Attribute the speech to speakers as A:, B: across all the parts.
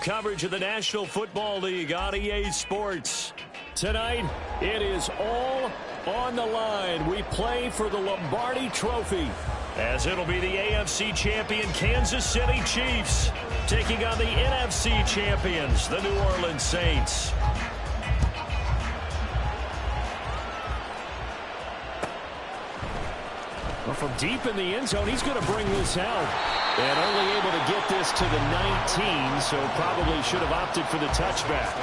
A: coverage of the National Football League on EA Sports. Tonight, it is all on the line. We play for the Lombardi Trophy, as it'll be the AFC champion Kansas City Chiefs taking on the NFC champions, the New Orleans Saints. Well, from deep in the end zone, he's going to bring this out. And only able to get this to the 19, so probably should have opted for the touchback.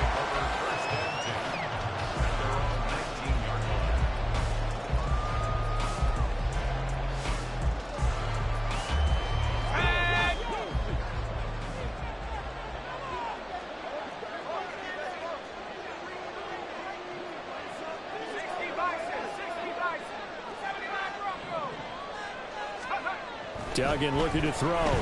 A: Duggan looking to throw.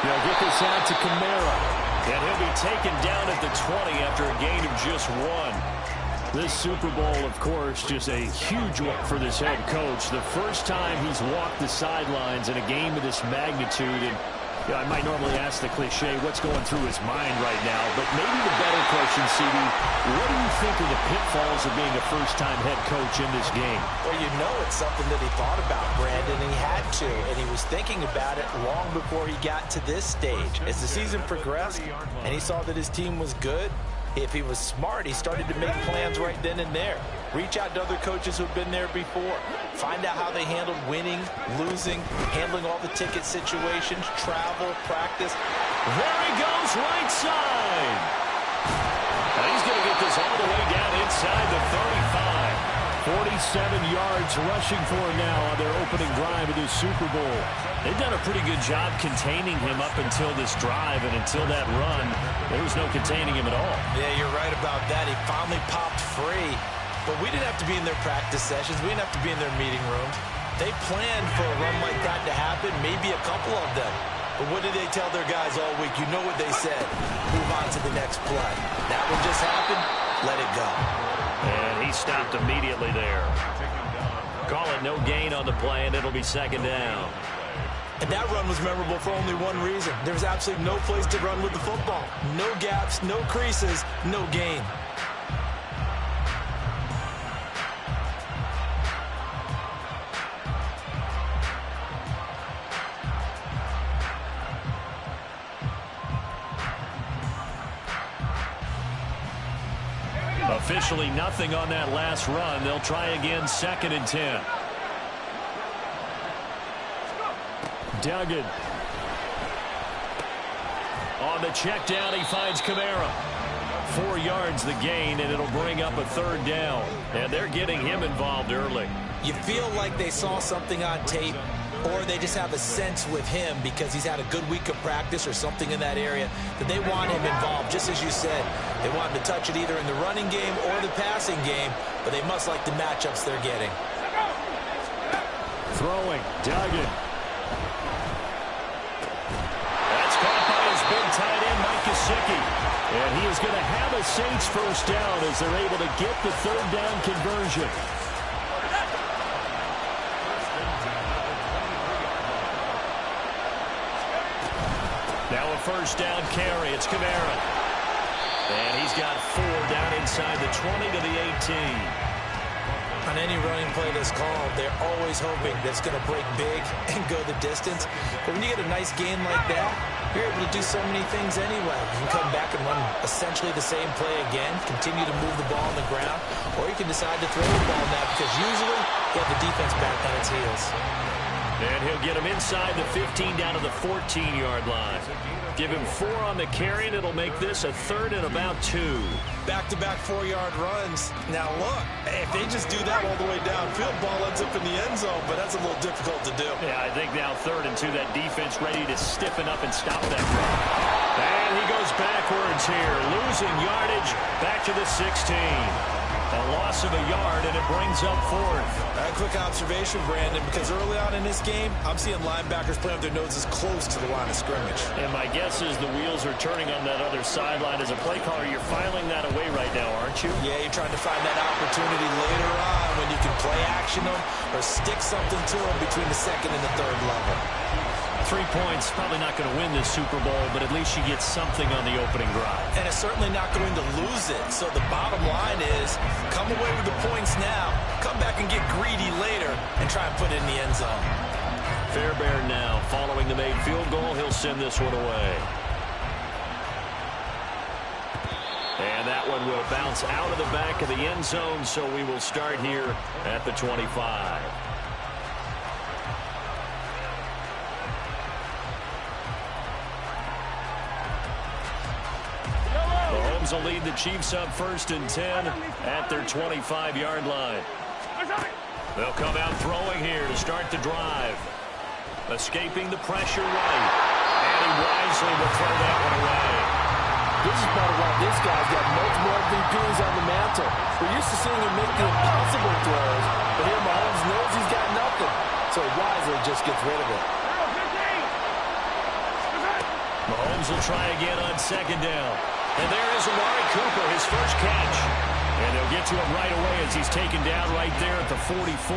A: They'll get this out to Kamara. And he'll be taken down at the 20 after a gain of just 1. This Super Bowl, of course, just a huge one for this head coach. The first time he's walked the sidelines in a game of this magnitude. And I might normally ask the cliche, what's going through his mind right now? But maybe the better question, CD, what do you think are the pitfalls of being a first-time head coach in this game?
B: Well, you know it's something that he thought about, Brandon, and he had to. And he was thinking about it long before he got to this stage. As the season progressed and he saw that his team was good, if he was smart, he started to make plans right then and there. Reach out to other coaches who've been there before. Find out how they handled winning, losing, handling all the ticket situations, travel, practice.
A: There he goes, right side. And he's going to get this all the way down inside the 35. 47 yards rushing for him now on their opening drive of this Super Bowl. They've done a pretty good job containing him up until this drive, and until that run, there was no containing him at all.
B: Yeah, you're right about that. He finally popped free. But we didn't have to be in their practice sessions. We didn't have to be in their meeting rooms. They planned for a run like that to happen, maybe a couple of them. But what did they tell their guys all week? You know what they said. Move on to the next play. That one just happened. Let it go.
A: And he stopped immediately there. Call it no gain on the play, and it'll be second down.
B: And that run was memorable for only one reason. There was absolutely no place to run with the football. No gaps, no creases, no gain.
A: Officially nothing on that last run. They'll try again, 2nd and 10. Duggan. On the check down, he finds Kamara. 4 yards the gain, and it'll bring up a 3rd down. And they're getting him involved early.
B: You feel like they saw something on tape, or they just have a sense with him because he's had a good week of practice or something in that area that they want him involved. Just as you said, they want him to touch it either in the running game or the passing game, but they must like the matchups they're getting.
A: Throwing, Duggan. That's caught by his big tight end, Mike Gesicki. And he is going to have a Saints first down as they're able to get the 3rd down conversion. Now a first down carry. It's Kamara. And he's got 4 down inside the 20 to the 18.
B: On any running play that's called, they're always hoping that it's going to break big and go the distance. But when you get a nice gain like that, you're able to do so many things anyway. You can come back and run essentially the same play again, continue to move the ball on the ground, or you can decide to throw the ball now because usually you have the defense back on its heels.
A: And he'll get him inside the 15 down to the 14-yard line. Give him 4 on the carry, and it'll make this a 3rd and about 2.
B: Back-to-back 4-yard runs. Now, look, if they just do that all the way downfield, ball ends up in the end zone, but that's a little difficult to do.
A: Yeah, I think now 3rd and 2, that defense ready to stiffen up and stop that run. And he goes backwards here, losing yardage back to the 16. A loss of a yard, and it brings up 4th.
B: A quick observation, Brandon, because early on in this game, I'm seeing linebackers playing with their noses close to the line of scrimmage.
A: And my guess is the wheels are turning on that other sideline. As a play caller, you're filing that away right now, aren't you?
B: Yeah, you're trying to find that opportunity later on when you can play action them or stick something to them between the 2nd and the 3rd level.
A: 3 points, probably not going to win this Super Bowl, but at least you get something on the opening drive.
B: And it's certainly not going to lose it. So the bottom line is, come away with the points now, come back and get greedy later, and try and put it in the end zone.
A: Fairbairn now, following the made field goal, he'll send this one away. And that one will bounce out of the back of the end zone, so we will start here at the 25. Mahomes will lead the Chiefs up 1st and 10 at their 25-yard line. They'll come out throwing here to start the drive. Escaping the pressure right. And he wisely will throw that one away.
C: This is part of why this guy's got multiple MVPs on the mantle. We're used to seeing him make the impossible throws, but here Mahomes knows he's got nothing, so wisely just gets rid of it.
A: Mahomes will try again on 2nd down. And there is Amari Cooper, his first catch. And they'll get to him right away as he's taken down right there at the 44.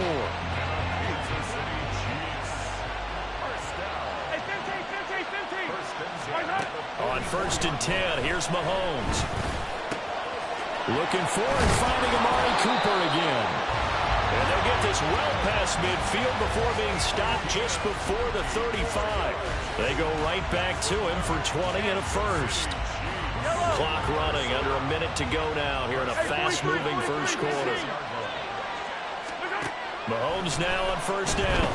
A: On 1st and 10, here's Mahomes. Looking for and finding Amari Cooper again. And they'll get this well past midfield before being stopped just before the 35. They go right back to him for 20 and a first. Clock running, under a minute to go now here in a fast-moving first quarter. Mahomes now on 1st down.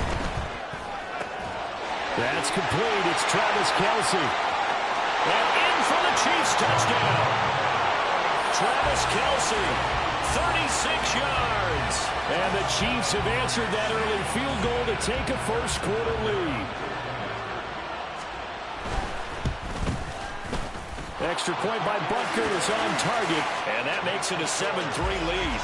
A: That's complete. It's Travis Kelce. And in for the Chiefs touchdown. Travis Kelce, 36 yards. And the Chiefs have answered that early field goal to take a first quarter lead. Extra point by Butker is on target, and that makes it a 7-3 lead.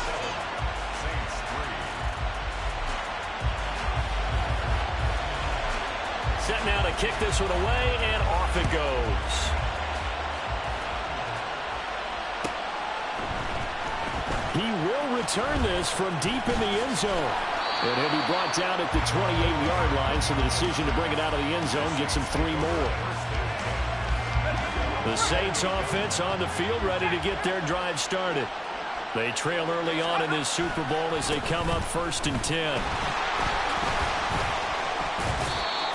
A: Set now to kick this one away, and off it goes. He will return this from deep in the end zone. And he'll be brought down at the 28-yard line, so the decision to bring it out of the end zone gets him 3 more. The Saints offense on the field ready to get their drive started. They trail early on in this Super Bowl as they come up 1st and 10.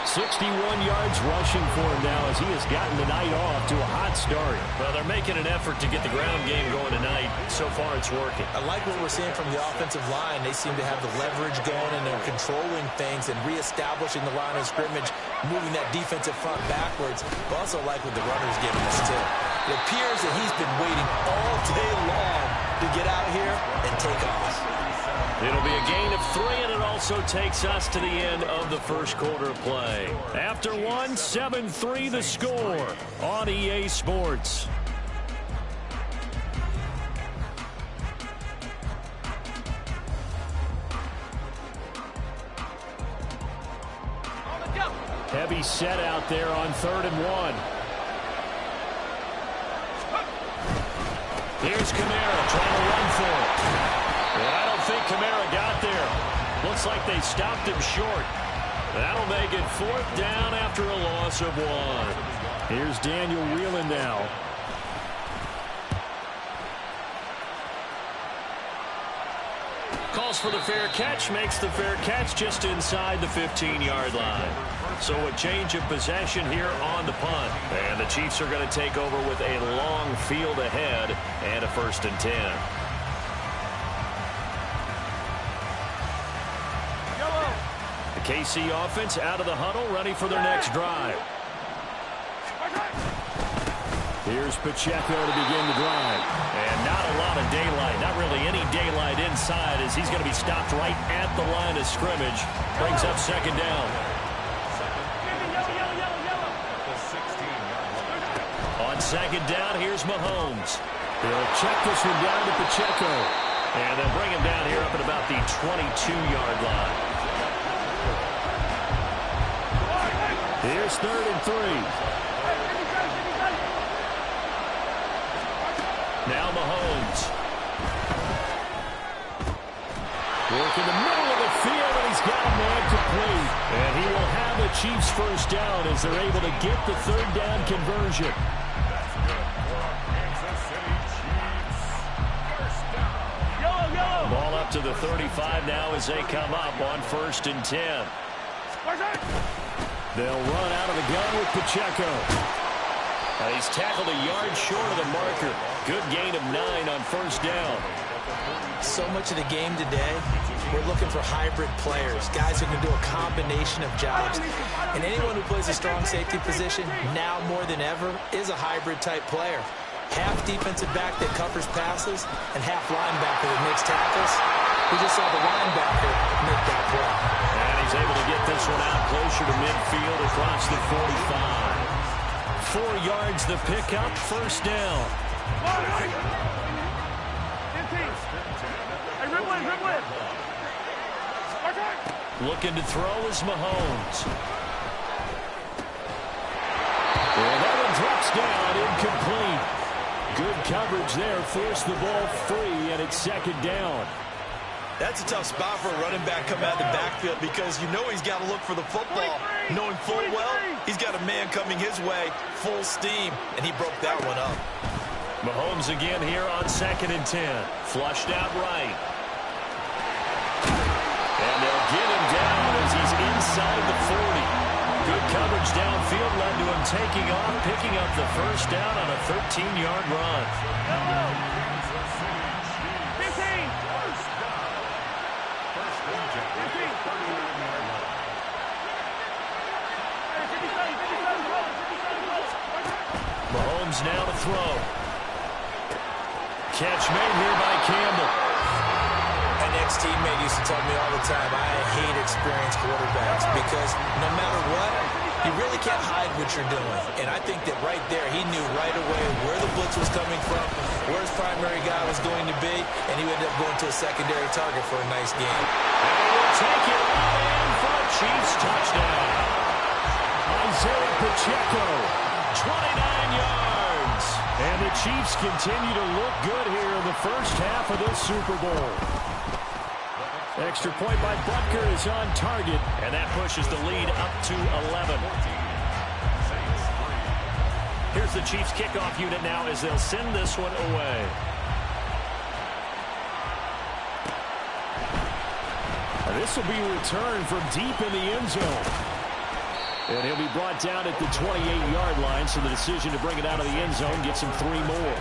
A: 61 yards rushing for him now as he has gotten the night off to a hot start. Well, they're making an effort to get the ground game going tonight. So far, it's working.
B: I like what we're seeing from the offensive line. They seem to have the leverage going, and they're controlling things and reestablishing the line of scrimmage, moving that defensive front backwards. But also like what the runner's giving us, too. It appears that he's been waiting all day long to get out here and take off.
A: It'll be a gain of 3, and it also takes us to the end of the first quarter play. After 1, 7-3 the score on EA Sports. Heavy set out there on 3rd and 1. Here's Kamara trying to run for it. And I don't think Kamara got there. Looks like they stopped him short. That'll make it 4th down after a loss of 1. Here's Daniel Whelan now. Calls for the fair catch, makes the fair catch just inside the 15-yard line. So a change of possession here on the punt. And the Chiefs are going to take over with a long field ahead and a 1st and 10. The KC offense out of the huddle, ready for their next drive. Here's Pacheco to begin the drive. And not a lot of daylight, not really any daylight inside as he's going to be stopped right at the line of scrimmage. Brings up 2nd down. On 2nd down, here's Mahomes. They'll check this one down to Pacheco. And they'll bring him down here up at about the 22-yard line. Here's 3rd and 3. Now Mahomes. Work in the middle of the field, and he's got a man complete. And he will have the Chiefs first down as they're able to get the third down conversion. Ball up to the 35 now as they come up on 1st and 10. They'll run out of the gun with Pacheco. He's tackled a yard short of the marker. Good gain of 9 on 1st down.
B: So much of the game today, we're looking for hybrid players, guys who can do a combination of jobs. And anyone who plays a strong safety position, now more than ever, is a hybrid type player. Half defensive back that covers passes and half linebacker that makes tackles. We just saw the linebacker make that play.
A: And he's able to get this one out closer to midfield across the 45. 4 yards the pickup, 1st down. Looking to throw is Mahomes. And that one drops down, incomplete. Good coverage there, forced the ball free, and it's 2nd down.
B: That's a tough spot for a running back coming out of the backfield because you know he's got to look for the football. Knowing full well, he's got a man coming his way, full steam, and he broke that one up.
A: Mahomes again here on 2nd and 10. Flushed out right. And they'll get him down as he's inside the 40. Good coverage downfield led to him taking off, picking up the 1st down on a 13-yard run. Mahomes now to throw. Catch made here by Campbell.
B: An ex-teammate used to tell me all the time, I hate experienced quarterbacks because no matter what, you really can't hide what you're doing. And I think that right there, he knew right away where the blitz was coming from, where his primary guy was going to be, and he ended up going to a secondary target for a nice game.
A: And he will take it in for a Chiefs touchdown. Isaiah Pacheco, 29 yards. And the Chiefs continue to look good here in the first half of this Super Bowl. Extra point by Butker is on target, and that pushes the lead up to 11. Here's the Chiefs kickoff unit now as they'll send this one away. This will be returned from deep in the end zone. And he'll be brought down at the 28-yard line, so the decision to bring it out of the end zone gets him 3 more.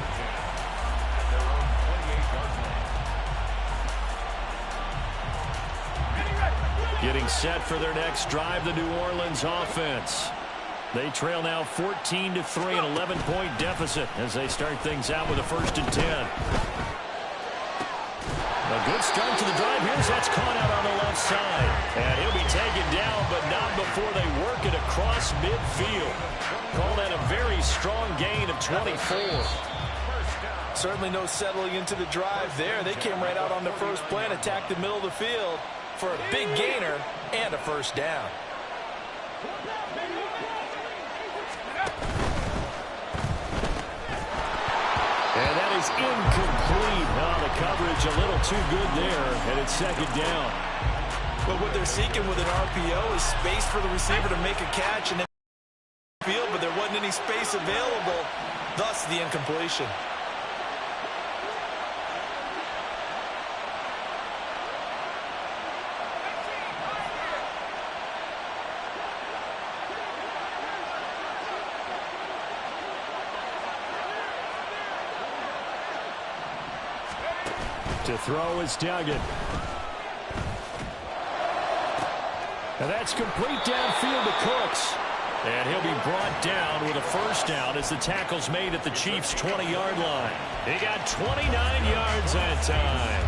A: Getting set for their next drive, the New Orleans offense. They trail now 14-3, an 11-point deficit as they start things out with a 1st and 10. A good start to the drive. Here's that's caught out on the left side. And he'll be taken down, but not before they work it across midfield. Call that a very strong gain of 24.
C: Certainly no settling into the drive there. They came right out on the first play and attacked the middle of the field for a big gainer and a 1st down.
A: And that is incomplete. Oh, the coverage a little too good there, and it's 2nd down.
C: But what they're seeking with an RPO is space for the receiver to make a catch and then field, but there wasn't any space available, thus the incompletion.
A: To throw is Duggan. And that's complete downfield to Cooks. And he'll be brought down with a 1st down as the tackle's made at the Chiefs' 20-yard line. He got 29 yards that time.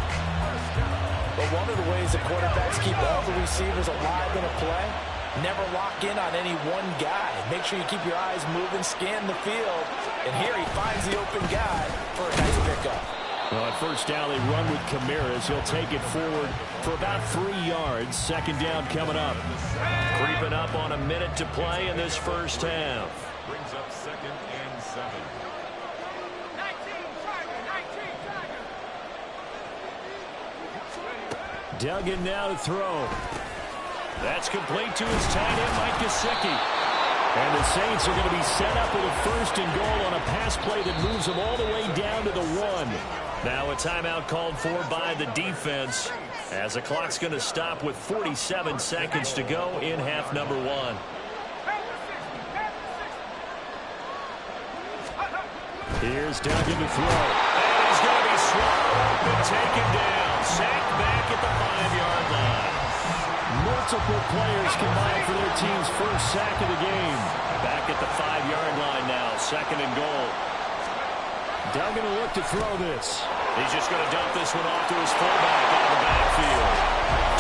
C: But one of the ways the quarterbacks keep all the receivers alive in a play, never lock in on any one guy. Make sure you keep your eyes moving, scan the field. And here he finds the open guy for a nice pickup.
A: Well, at 1st down, they run with Kamara. He'll take it forward for about 3 yards. 2nd down coming up. Creeping up on a minute to play in this first half.
D: Brings up 2nd and 7.
A: Duggan now to throw. That's complete to his tight end, Mike Gesicki. And the Saints are going to be set up with a 1st and goal on a pass play that moves them all the way down to the 1. Now a timeout called for by the defense as the clock's going to stop with 47 seconds to go in half number 1. Here's Duggan to throw. And he's going to be swallowed up and taken down. Sacked back at the 5-yard line. Multiple players combined for their team's first sack of the game. Back at the 5-yard line now, 2nd and goal. Duggan will look to throw this. He's just going to dump this one off to his fullback out of the backfield.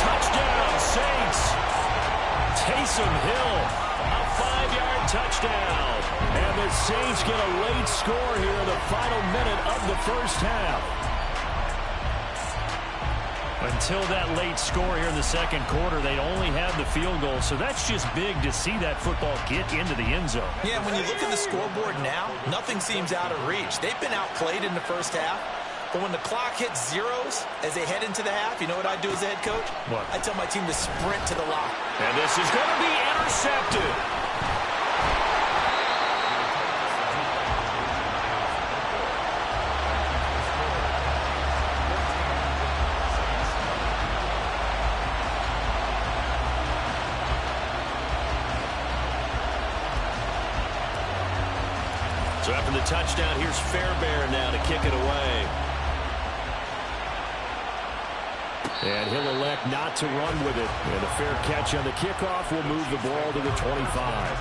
A: Touchdown, Saints. Taysom Hill, a 5-yard touchdown. And the Saints get a late score here in the final minute of the first half. Until that late score here in the 2nd quarter, they only had the field goal. So that's just big to see that football get into the end zone.
B: Yeah, when you look at the scoreboard now, nothing seems out of reach. They've been outplayed in the first half. But when the clock hits zeros as they head into the half, you know what I do as a head coach?
A: What?
B: I tell my team to sprint to the lock.
A: And this is going to be intercepted. So after the touchdown, here's Fairbairn now to kick it away. And he'll elect not to run with it. And a fair catch on the kickoff will move the ball to the 25.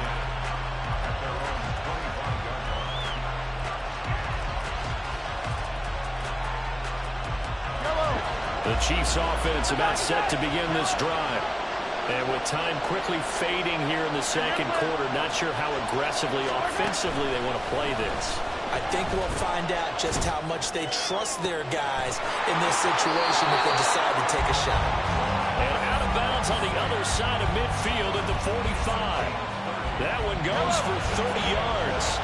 A: The Chiefs offense about set to begin this drive. And with time quickly fading here in the 2nd quarter, not sure how aggressively, offensively they want to play this.
B: I think we'll find out just how much they trust their guys in this situation if they decide to take a shot.
A: And out of bounds on the other side of midfield at the 45. That one goes for 30 yards.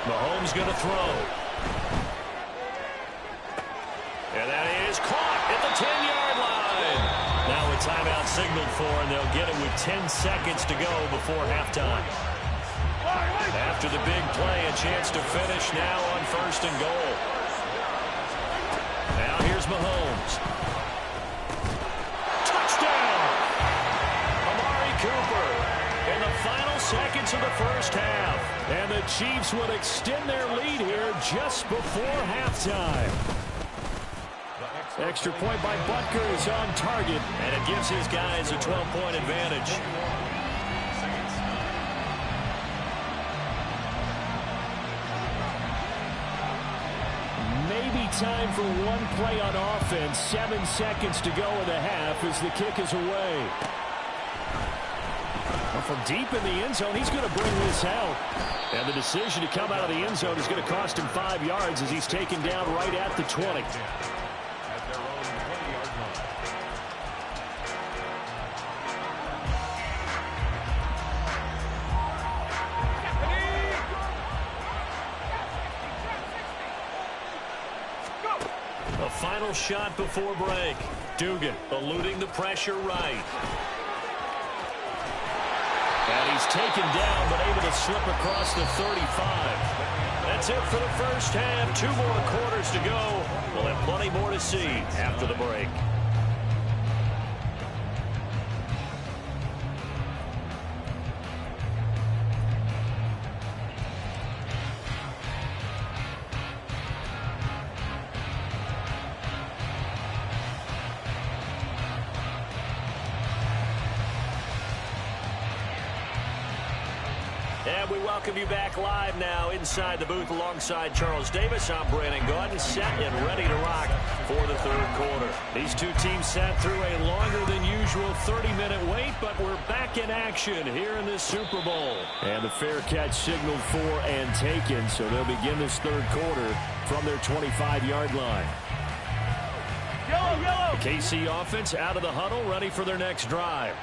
A: Mahomes going to throw. And that is caught at the 10-yard line. Now a timeout signaled for, and they'll get it with 10 seconds to go before halftime. After the big play, a chance to finish now on 1st and goal. Now here's Mahomes. Touchdown! Amari Cooper in the final seconds of the first half. And the Chiefs will extend their lead here just before halftime. Extra point by Butker is on target, and it gives his guys a 12-point advantage. Maybe time for one play on offense. 7 seconds to go in the half as the kick is away. Well, from deep in the end zone, he's going to bring this out. And the decision to come out of the end zone is going to cost him 5 yards as he's taken down right at the 20. A final shot before break. Dugan eluding the pressure right. And he's taken down, but able to slip across the 35. That's it for the first half. 2 more quarters to go. We'll have plenty more to see after the break. And we welcome you back live now inside the booth alongside Charles Davis. I'm Brandon Gaudin, set and ready to rock for the 3rd quarter. These two teams sat through a longer than usual 30-minute wait, but we're back in action here in this Super Bowl. And the fair catch signaled for and taken, so they'll begin this 3rd quarter from their 25-yard line. The KC offense out of the huddle, ready for their next drive.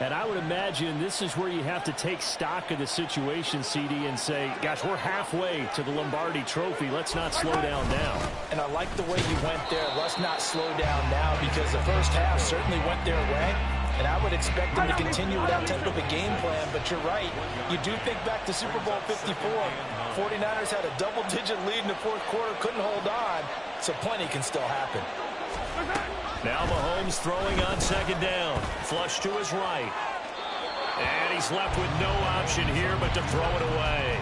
A: And I would imagine this is where you have to take stock of the situation, CD, and say, gosh, we're halfway to the Lombardi Trophy. Let's not slow down now.
C: And I like the way you went there. Let's not slow down now, because the first half certainly went their way. And I would expect them to continue with that type of a game plan. But you're right. You do think back to Super Bowl 54. 49ers had a double-digit lead in the fourth quarter, couldn't hold on. So plenty can still happen.
A: Now Mahomes throwing on second down. Flush to his right. And he's left with no option here but to throw it away.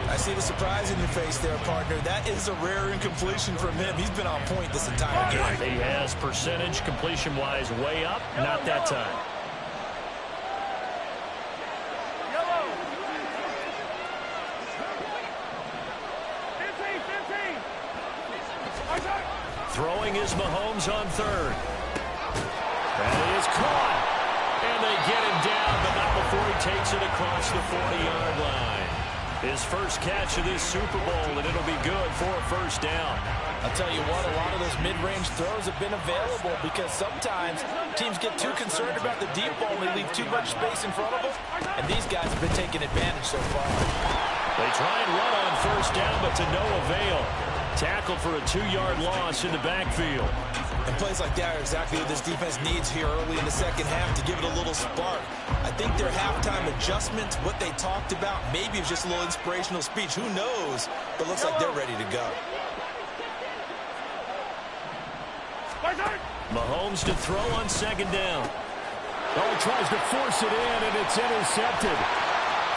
B: I see the surprise in your face there, partner. That is a rare incompletion from him. He's been on point this entire game.
A: He has percentage completion-wise way up. Not that time. Throwing is Mahomes on third. That is caught. And they get him down, but not before he takes it across the 40-yard line. His first catch of this Super Bowl, and it'll be good for a first down.
C: I'll tell you what, a lot of those mid-range throws have been available, because sometimes teams get too concerned about the deep ball and they leave too much space in front of them, and these guys have been taking advantage so far.
A: They try and run on first down, but to no avail. Tackled for a 2-yard loss in the backfield.
B: And plays like that are exactly what this defense needs here early in the second half to give it a little spark. I think their halftime adjustments, what they talked about, maybe it's just a little inspirational speech. Who knows? But looks like they're ready to go.
A: Mahomes to throw on second down. Oh, he tries to force it in, and it's intercepted.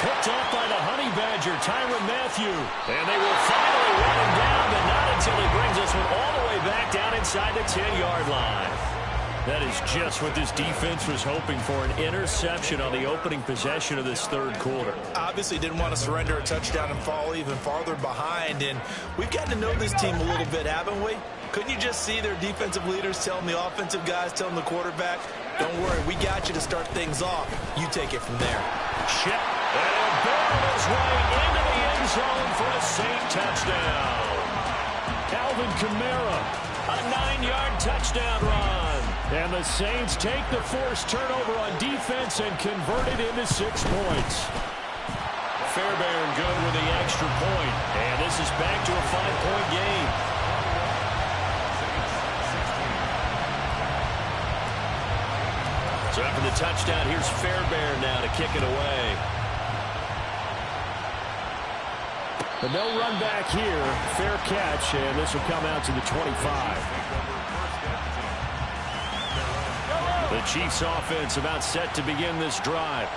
A: Picked off by the Honey Badger, Tyrann Mathieu. And they will finally run him down, but not until he brings this one all the way back down inside the 10-yard line. That is just what this defense was hoping for, an interception on the opening possession of this third quarter.
B: Obviously didn't want to surrender a touchdown and fall even farther behind. And we've gotten to know this team a little bit, haven't we? Couldn't you just see their defensive leaders telling the offensive guys, telling the quarterback, don't worry, we got you to start things off. You take it from there.
A: Check. And he'll barrel his way into the end zone for a Saint touchdown. Alvin Kamara, a 9-yard touchdown run. And the Saints take the forced turnover on defense and convert it into 6 points. Fairbairn good with the extra point. And this is back to a 5-point game. So after the touchdown, here's Fairbairn now to kick it away. But no run back here. Fair catch, and this will come out to the 25. The Chiefs offense about set to begin this drive.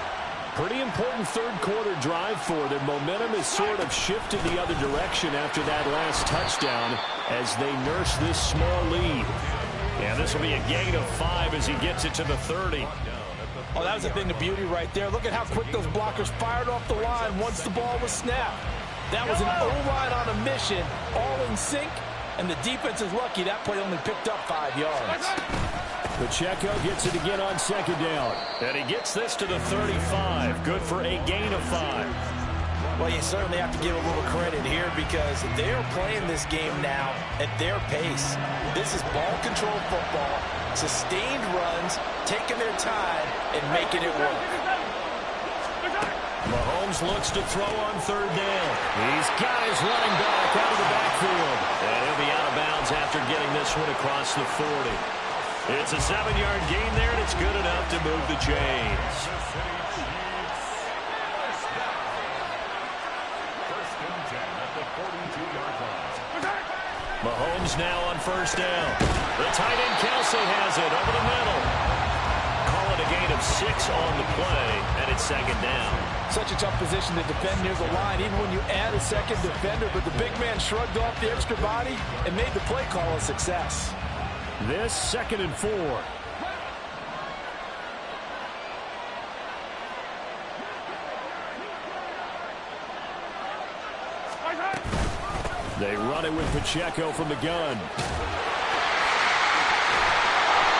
A: Pretty important third quarter drive for them. Momentum has sort of shifted the other direction after that last touchdown as they nurse this small lead. And this will be a gain of 5 as he gets it to the 30.
C: Oh, that was a thing of beauty right there. Look at how quick those blockers fired off the line once the ball was snapped. That was an O-line on a mission, all in sync, and the defense is lucky that play only picked up 5 yards.
A: Pacheco gets it again on second down. And he gets this to the 35. Good for a gain of 5.
C: Well, you certainly have to give a little credit here because they're playing this game now at their pace. This is ball control football, sustained runs, taking their time, and making it work.
A: Mahomes looks to throw on third down. He's got his running back out of the backfield. And he'll be out of bounds after getting this one across the 40. It's a 7-yard gain there, and it's good enough to move the chains. Mahomes now on first down. The tight end Kelsey has it over the middle. Call it a gain of 6 on the play, and it's second down.
C: Such a tough position to defend near the line, even when you add a second defender, but the big man shrugged off the extra body and made the play call a success.
A: This 2nd and 4. They run it with Pacheco from the gun.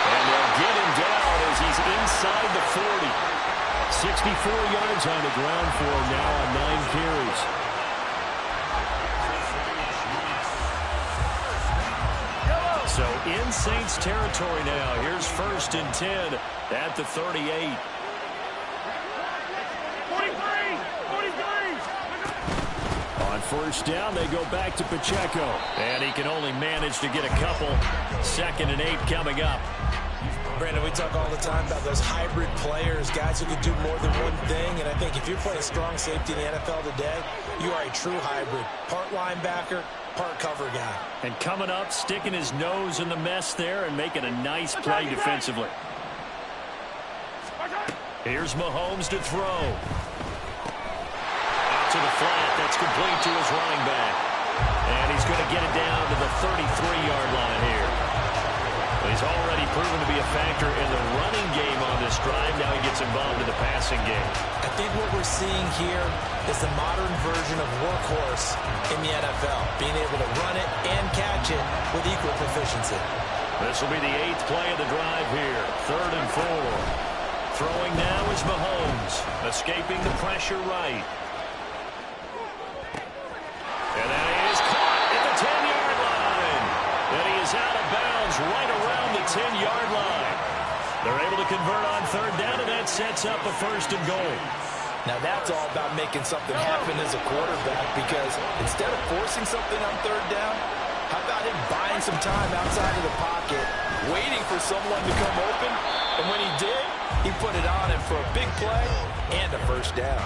A: And they'll get him down as he's inside the 40. 64 yards on the ground for him now on 9 carries. So in Saints territory now. Here's 1st and 10 at the 38. first down. They go back to Pacheco. And he can only manage to get a couple. 2nd and 8 coming up.
C: Brandon, we talk all the time about those hybrid players, guys who can do more than one thing. And I think if you're playing strong safety in the NFL today, you are a true hybrid. Part linebacker, part cover guy.
A: And coming up, sticking his nose in the mess there and making a nice play defensively. Here's Mahomes to throw. Out to the flat. That's complete to his running back. And he's going to get it down to the 33-yard line here. He's already proven to be a factor in the running game on this drive. Now he gets involved in the passing game.
C: I think what we're seeing here is the modern version of workhorse in the NFL, being able to run it and catch it with equal proficiency.
A: This will be the 8th play of the drive here. 3rd and 4. Throwing now is Mahomes, escaping the pressure right. And that is caught at the 10-yard line. And he is out of bounds right around the 10-yard line. They're able to convert on 3rd down, and that sets up a 1st and goal.
C: Now that's all about making something happen as a quarterback, because instead of forcing something on 3rd down, how about him buying some time outside of the pocket, waiting for someone to come open, and when he did, he put it on him for a big play and a 1st down.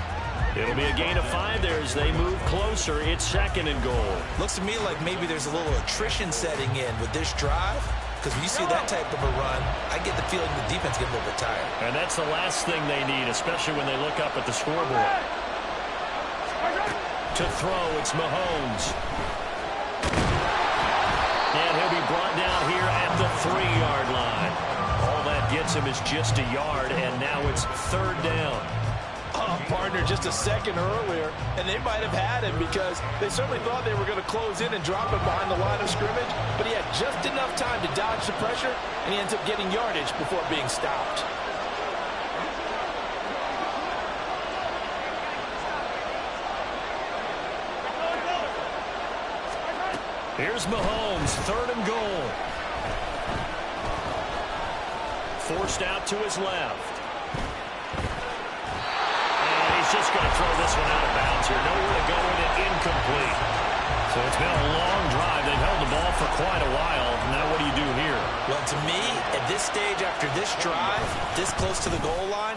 A: It'll be a gain of 5 there as they move closer. It's 2nd and goal.
C: Looks to me like maybe there's a little attrition setting in with this drive, because when you see that type of a run, I get the feeling the defense gets a little bit tired.
A: And that's the last thing they need, especially when they look up at the scoreboard. To throw, it's Mahomes. And he'll be brought down here at the 3-yard line. All that gets him is just a yard, and now it's 3rd down.
C: Partner just a second earlier, and they might have had him because they certainly thought they were going to close in and drop him behind the line of scrimmage, but he had just enough time to dodge the pressure, and he ends up getting yardage before being stopped.
A: Here's Mahomes, 3rd and goal. Forced out to his left. Just going to throw this one out of bounds here. Nowhere to go with it, incomplete. So it's been a long drive. They've held the ball for quite a while. Now what do you do here?
C: Well, to me, at this stage after this drive, this close to the goal line,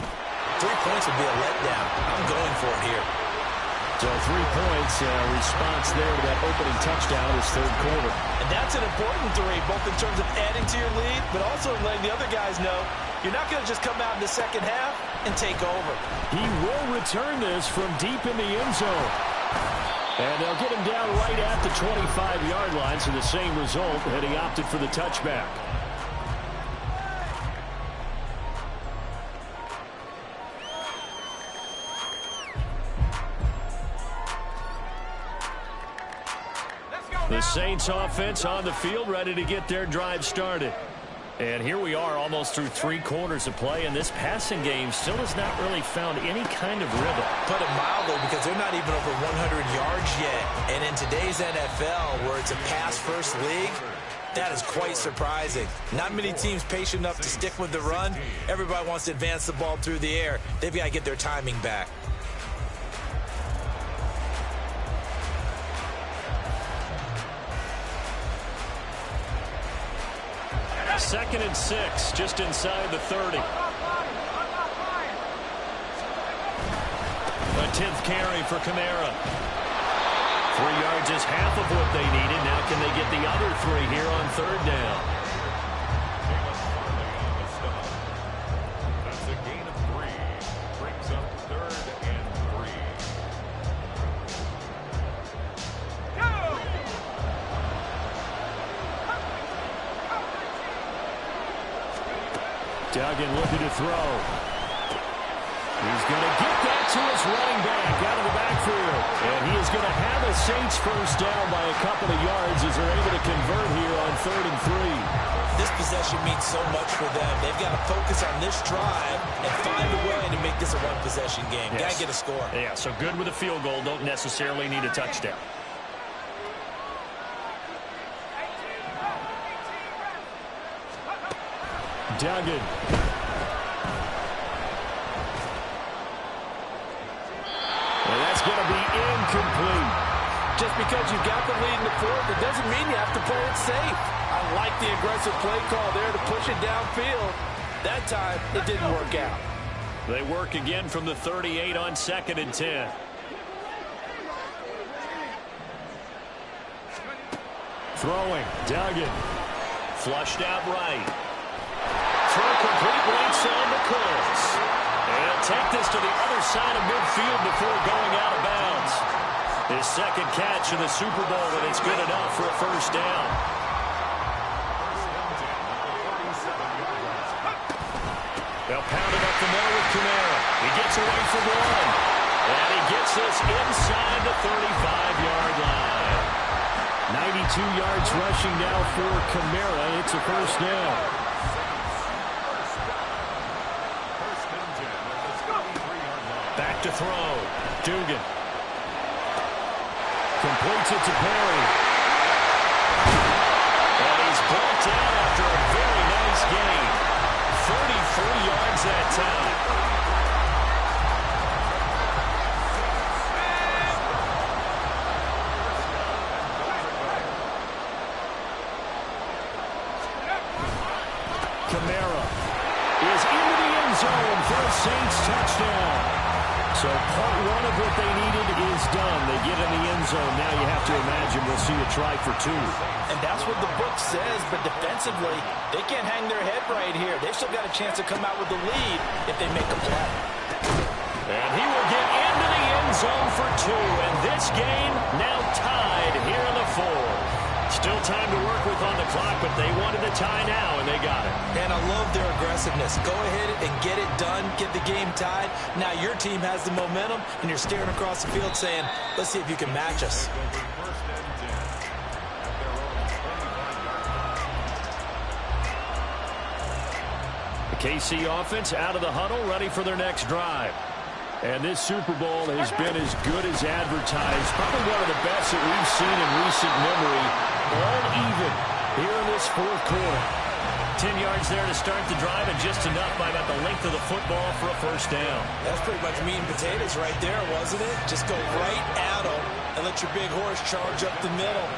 C: 3 points would be a letdown. I'm going for it here.
A: So 3 points, response there to that opening touchdown is 3rd quarter.
C: And that's an important 3, both in terms of adding to your lead, but also letting the other guys know you're not going to just come out in the second half and take over.
A: He will return this from deep in the end zone. And they'll get him down right at the 25-yard line, so the same result, and he opted for the touchback. The Saints offense on the field, ready to get their drive started. And here we are almost through 3 quarters of play, and this passing game still has not really found any kind of rhythm.
C: Put it mildly, because they're not even over 100 yards yet. And in today's NFL, where it's a pass-first league, that is quite surprising. Not many teams patient enough to stick with the run. Everybody wants to advance the ball through the air. They've got to get their timing back.
A: Second and 6, just inside the 30. A 10th carry for Kamara. 3 yards is half of what they needed. Now can they get the other 3 here on 3rd down?
D: That's a gain of 3. Brings up 3rd and 3.
A: Duggan looking to throw. He's going to get that to his running back out of the backfield. And he is going to have a Saints first down by a couple of yards as they're able to convert here on 3rd and 3.
C: This possession means so much for them. They've got to focus on this drive and find a way to make this a one-possession game. Got to get a score.
A: Yeah, so good with a field goal. Don't necessarily need a touchdown. Duggan. And that's going to be incomplete.
C: just because you've got the lead in the fourth, it doesn't mean you have to play it safe. I like the aggressive play call there to push it downfield. That time, it didn't work out.
A: They work again from the 38 on 2nd and 10. Throwing, Duggan. Flushed out right. Throw complete right side to Coles. And he'll take this to the other side of midfield before going out of bounds. His second catch in the Super Bowl, and it's good enough for a first down. They'll pound it up the middle with Kamara. He gets away from one. And he gets this inside the 35-yard line. 92 yards rushing now for Kamara. It's a first down. Back to throw. Dugan. Completes it to Perry. And he's brought down after a very nice gain. 33 yards that time. Kamara is into the end zone for a Saints touchdown. So part one of what they needed is done. They get in the end zone. Now you have to imagine we'll see a try for two.
C: And that's what the book says, but defensively, they can't hang their head right here. They've still got a chance to come out with the lead if they make a play.
A: And he will get into the end zone for two. And this game now tied here in the fourth. Still time to work with on the clock, but they wanted the tie now, and they got it.
C: And I love their aggressiveness. Go ahead and get it done, get the game tied. Now your team has the momentum, and you're staring across the field saying, let's see if you can match us.
A: The KC offense out of the huddle, ready for their next drive. And this Super Bowl has been as good as advertised. Probably one of the best that we've seen in recent memory. All even here in this fourth quarter. 10 yards there to start the drive, and just enough by about the length of the football for a first down.
C: That's pretty much meat and potatoes right there, wasn't it? Just go right at them and let your big horse charge up the middle.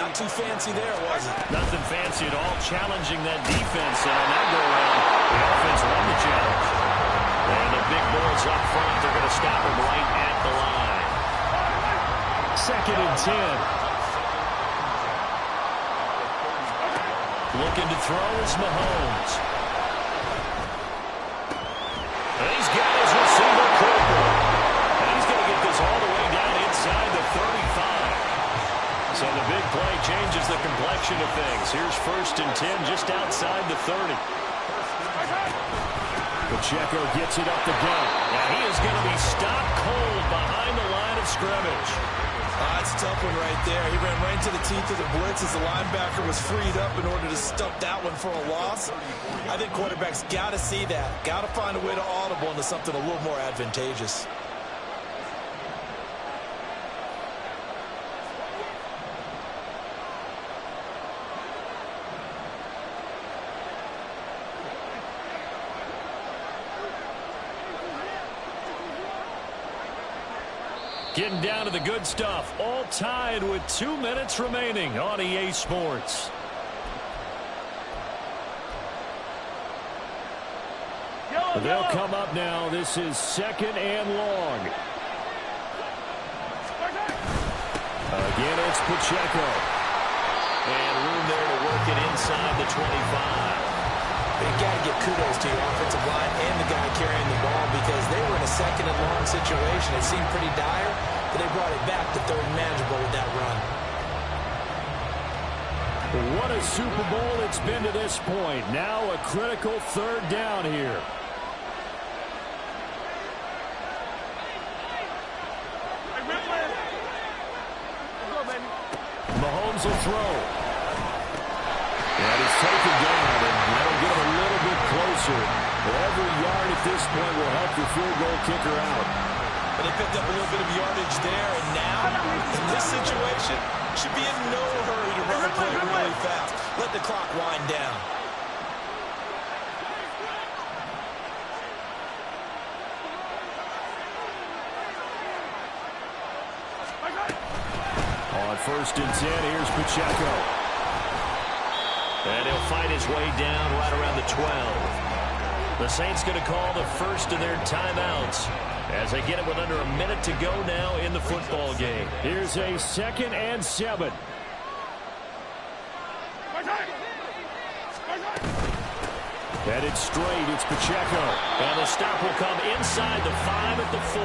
C: Not too fancy there, was it?
A: Nothing fancy at all, challenging that defense. And on that go-around, the offense won the challenge. And the big boys up front, they're going to stop them right at the line. 2nd and 10. Looking to throw is Mahomes. And he's got his receiver Cooper. And he's going to get this all the way down inside the 35. So the big play changes the complexion of things. Here's 1st and 10 just outside the 30. Pacheco gets it up the gut. And he is going to be stopped cold behind the line of scrimmage.
C: That's a tough one right there. He ran right into the teeth of the blitz as the linebacker was freed up in order to stump that one for a loss. I think quarterbacks got to see that. Got to find a way to audible into something a little more advantageous.
A: Getting down to the good stuff. All tied with 2 minutes remaining on EA Sports. They'll come up now. This is 2nd and long. Again, it's Pacheco. And room there to work it inside the 25.
C: You got to give kudos to your offensive line and the guy carrying the ball because they were in a 2nd and long situation. It seemed pretty dire, but they brought it back to 3rd and manageable with that run.
A: What a Super Bowl it's been to this point. Now a critical 3rd down here. Mahomes will throw. And he's taken down, and that'll get him a little bit closer. Every yard at this point will help the field goal kicker out.
C: And they picked up a little bit of yardage there, and now, in this situation, should be in no hurry to run the play really fast. Let the clock wind down.
A: On first and 10. Here's Pacheco. And he'll fight his way down right around the 12. The Saints going to call the first of their timeouts as they get it with under a minute to go now in the football game. Here's a 2nd and 7. Headed straight, it's Pacheco. And the stop will come inside the 5 at the 4.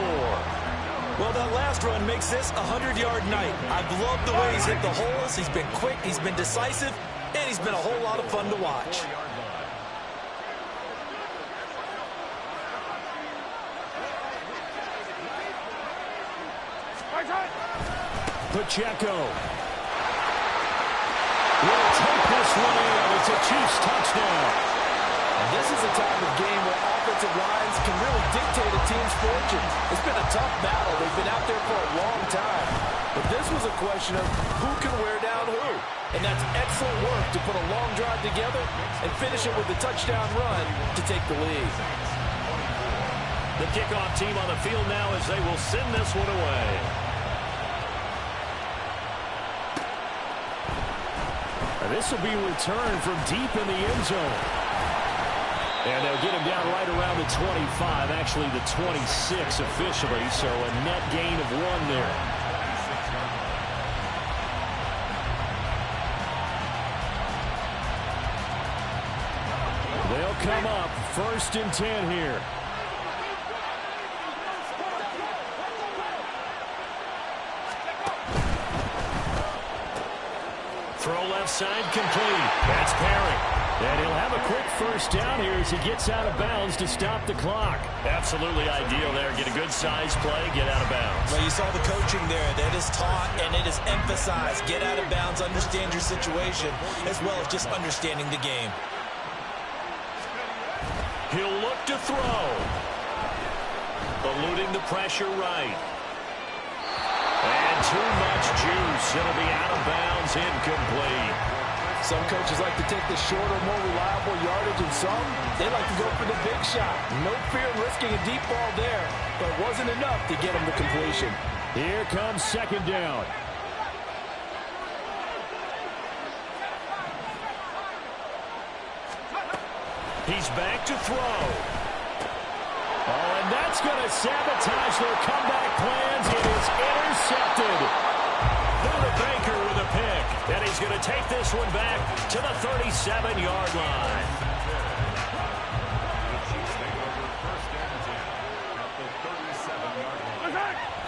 C: Well, that last run makes this a 100-yard night. I've loved the way he's hit the holes. He's been quick, he's been decisive, and he's been a whole lot of fun to watch.
A: Pacheco will take this one in. It's a Chiefs touchdown.
C: And this is a time of game where offensive lines can really dictate a team's fortune. It's been a tough battle. They've been out there for a long time. But this was a question of who can wear down who. And that's excellent work to put a long drive together and finish it with a touchdown run to take the lead.
A: The kickoff team on the field now as they will send this one away. And this will be returned from deep in the end zone. And they'll get him down right around the 25, actually the 26 officially, so a net gain of 1 there. They'll come up 1st and 10 here. Throw left side complete. That's Perry. And he'll have a quick first down here as he gets out of bounds to stop the clock. Absolutely ideal there. Get a good size play, get out of bounds.
C: Well, you saw the coaching there. That is taught and it is emphasized. Get out of bounds, understand your situation, as well as just understanding the game.
A: He'll look to throw. Eluding the pressure right. And too much juice. It'll be out of bounds, incomplete.
C: Some coaches like to take the shorter, more reliable yardage, and some, they like to go for the big shot. No fear in risking a deep ball there, but it wasn't enough to get him to completion.
A: Here comes 2nd down. He's back to throw. Oh, and that's going to sabotage their comeback plans. It is intercepted. Buda Baker with a pick. And he's going to take this one back to the 37-yard line.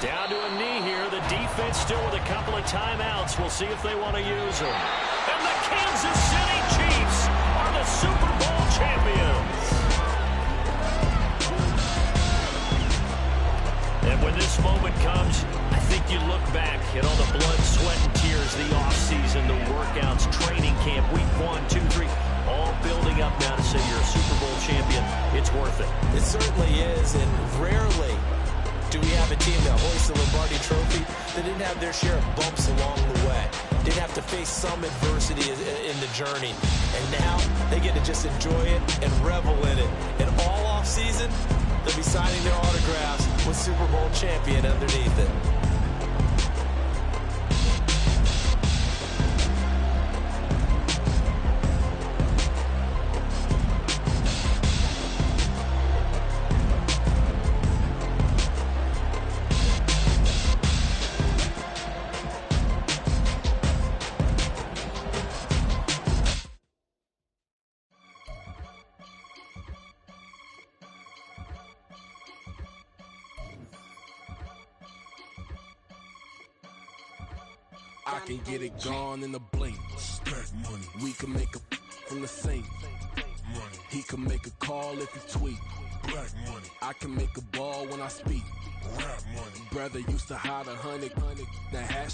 A: Down to a knee here. The defense still with a couple of timeouts. We'll see if they want to use them. And the Kansas City Chiefs are the Super Bowl champions. And when this moment comes, I think you look back at all the blood, sweat, and tears, the offseason, the workouts, training camp, week 1, 2, 3, all building up now to say you're a Super Bowl champion. It's worth it.
C: It certainly is, and rarely do we have a team that hoists the Lombardi Trophy that didn't have their share of bumps along the way. Didn't have to face some adversity in the journey. And now they get to just enjoy it and revel in it. And all offseason, they'll be signing their autographs with Super Bowl champion underneath it.
E: I can get it gone in a blink. We can make a from the sink. He can make a call if he tweet. I can make a ball when I speak. Brother used to hide 100, the hash